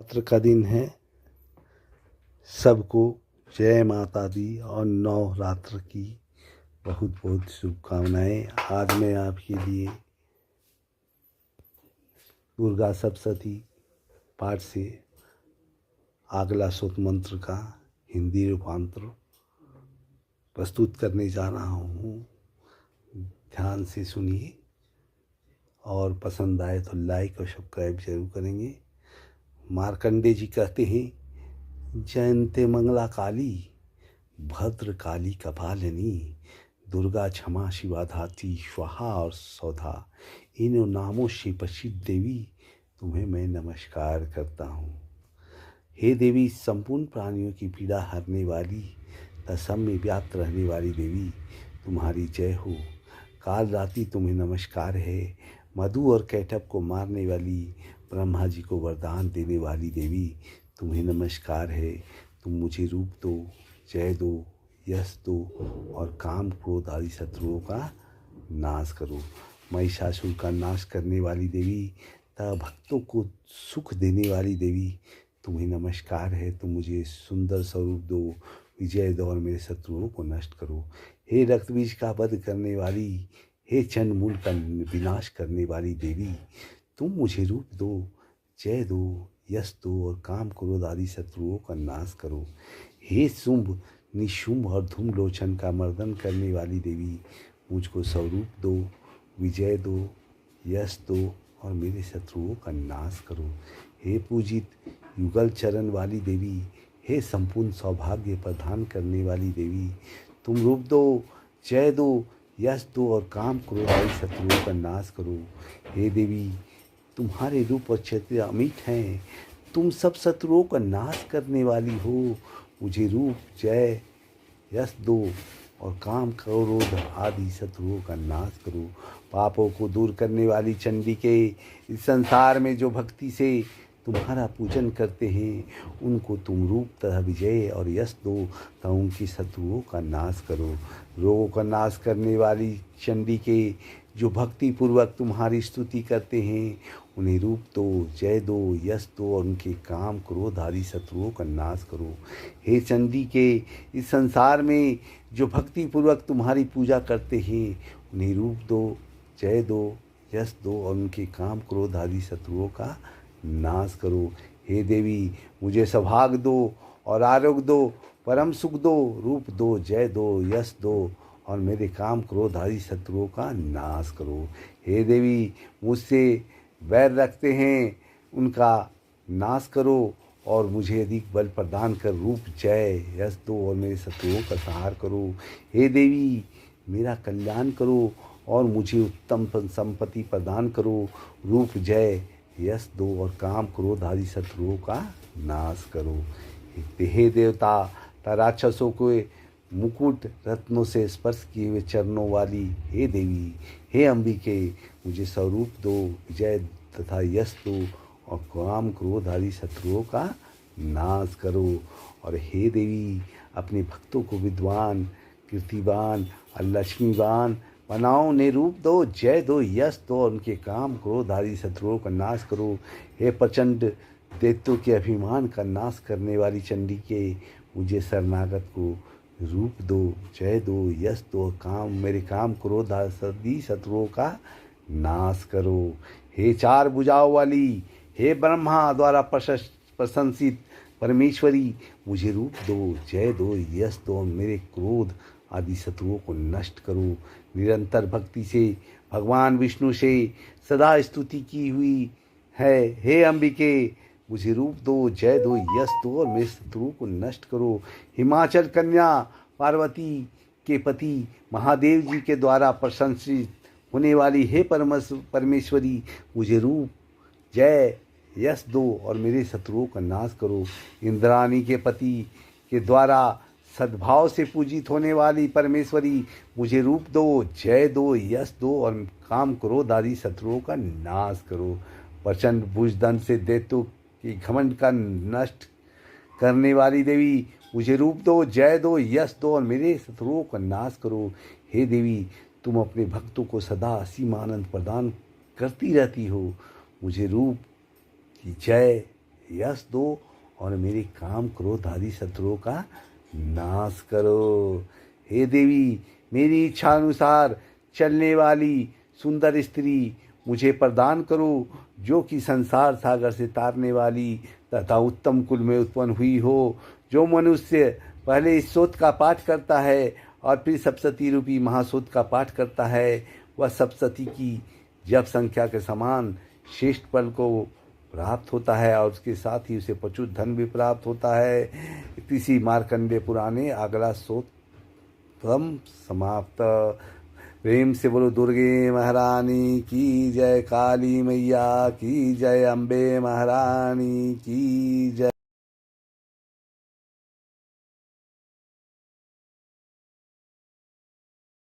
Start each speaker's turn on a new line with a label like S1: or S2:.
S1: नवरात्र का दिन है। सबको जय माता दी और नवरात्र की बहुत बहुत शुभकामनाएं। आज मैं आपके लिए दुर्गा सप्तशती पाठ से अगला सूक्त मंत्र का हिंदी रूपांतर प्रस्तुत करने जा रहा हूँ। ध्यान से सुनिए और पसंद आए तो लाइक और सब्सक्राइब जरूर करेंगे। मार्कंडे जी कहते हैं, जयंते मंगला काली भद्र काली कपालिनी दुर्गा क्षमा शिवा धात्री स्वाहा और सौधा, इन नामों से प्रसिद्ध देवी तुम्हें मैं नमस्कार करता हूँ। हे देवी, संपूर्ण प्राणियों की पीड़ा हरने वाली तत्सम में व्याप्त रहने वाली देवी, तुम्हारी जय हो। काल रात्रि तुम्हें नमस्कार है। मधु और कैटब को मारने वाली, ब्रह्मा जी को वरदान देने वाली देवी, तुम्हें नमस्कार है। तुम मुझे रूप दो, जय दो, यश दो और काम क्रोध आदि शत्रुओं का नाश करो। महिषासुर का नाश करने वाली देवी तथा भक्तों को सुख देने वाली देवी, तुम्हें नमस्कार है। तुम मुझे सुंदर स्वरूप दो, विजय दो और मेरे शत्रुओं को नष्ट करो। हे रक्त बीज का वध करने वाली, हे चंड मूल का विनाश करने वाली देवी, तुम मुझे रूप दो, जय दो, यश दो और काम क्रोध आदि शत्रुओं का नाश करो। हे शुंभ, निशुंभ और धूम लोचन का मर्दन करने वाली देवी, मुझको स्वरूप दो, विजय दो, यश दो और मेरे शत्रुओं का नाश करो। हे पूजित युगल चरण वाली देवी, हे संपूर्ण सौभाग्य प्रदान करने वाली देवी, तुम रूप दो, जय दो, यश दो और काम क्रोध आदि शत्रुओं का नाश करो। हे देवी, तुम्हारे रूप और क्षेत्र अमिट हैं। तुम सब शत्रुओं का नाश करने वाली हो। मुझे रूप, जय, यश दो और काम क्रोध आदि शत्रुओं का नाश करो। पापों को दूर करने वाली चंडी के, इस संसार में जो भक्ति से तुम्हारा पूजन करते हैं, उनको तुम रूप तथा विजय और यश दो तथा उनकी शत्रुओं का नाश करो। रोगों का नाश करने वाली चंडी के, जो भक्ति पूर्वक तुम्हारी स्तुति करते हैं, उन्हें रूप दो, जय दो, यश दो और उनके काम क्रोध आदि शत्रुओं का नाश करो। हे चंडी के, इस संसार में जो भक्ति पूर्वक तुम्हारी पूजा करते हैं, उन्हें रूप दो, जय दो, यश दो और उनके काम क्रोध आदि शत्रुओं का नाश करो। हे देवी, मुझे सौभाग्य दो और आरोग्य दो, परम सुख दो, रूप दो, जय दो, यश दो और मेरे काम क्रोध आदि शत्रुओं का नाश करो। हे देवी, मुझसे वैर रखते हैं, उनका नाश करो और मुझे अधिक बल प्रदान कर रूप, जय, यश दो और मेरे शत्रुओं का संहार करो। हे देवी, मेरा कल्याण करो और मुझे उत्तम संपत्ति प्रदान करो। रूप, जय, यश दो और काम क्रोध आदि शत्रुओं का नाश करो। हे देवता, राक्षसों के मुकुट रत्नों से स्पर्श किए हुए चरणों वाली हे देवी, हे अंबिके, मुझे स्वरूप दो, विजय तथा यश दो और काम क्रोध आदि शत्रुओं का नाश करो। और हे देवी, अपने भक्तों को विद्वान, कीर्तिवान और लक्ष्मीवान बनाओ। उन्हें रूप दो, जय दो, यश दो और उनके काम क्रोध आदि शत्रुओं का नाश करो। हे प्रचंड दैत्यों के अभिमान का नाश करने वाली चंडी के, मुझे शरणागत को रूप दो, जय दो, यश दो, मेरे काम क्रोध आदि शत्रुओं का नाश करो। हे चार भुजाओं वाली, हे ब्रह्मा द्वारा प्रशंसित परमेश्वरी, मुझे रूप दो, जय दो, यश दो, मेरे क्रोध आदि शत्रुओं को नष्ट करो। निरंतर भक्ति से भगवान विष्णु से सदा स्तुति की हुई है। हे अंबिके, मुझे रूप दो, जय दो, यश दो और मेरे शत्रुओं को नष्ट करो। हिमाचल कन्या पार्वती के पति महादेव जी के द्वारा प्रशंसित होने वाली हे परमेश्वरी, मुझे रूप, जय, यश दो और मेरे शत्रुओं का नाश करो। इंद्राणी के पति के द्वारा सद्भाव से पूजित होने वाली परमेश्वरी, मुझे रूप दो, जय दो, यश दो और काम क्रोध आदि शत्रुओं का नाश करो। प्रचंड भुजदंड से दैत्यों के घमंड का नष्ट करने वाली देवी, मुझे रूप दो, जय दो, यश दो और मेरे शत्रुओं का नाश करो। हे देवी, तुम अपने भक्तों को सदा असीम आनंद प्रदान करती रहती हो। मुझे रूप की जय, यश दो और मेरे काम क्रोध आदि शत्रुओं का नाश करो। हे देवी, मेरी इच्छा अनुसार चलने वाली सुंदर स्त्री मुझे प्रदान करो, जो कि संसार सागर से तारने वाली तथा उत्तम कुल में उत्पन्न हुई हो। जो मनुष्य पहले इस सूक्त का पाठ करता है और फिर सप्तशती रूपी महासूक्त का पाठ करता है, वह सप्तशती की जप संख्या के समान श्रेष्ठ फल को प्राप्त होता है और उसके साथ ही उसे प्रचुर धन भी प्राप्त होता है। इसी मार्कंडेय पुराणे अगला सूत्रम समाप्त। प्रेम से बोलो दुर्गे महारानी की जय, काली मैया की जय, अम्बे महारानी की जय।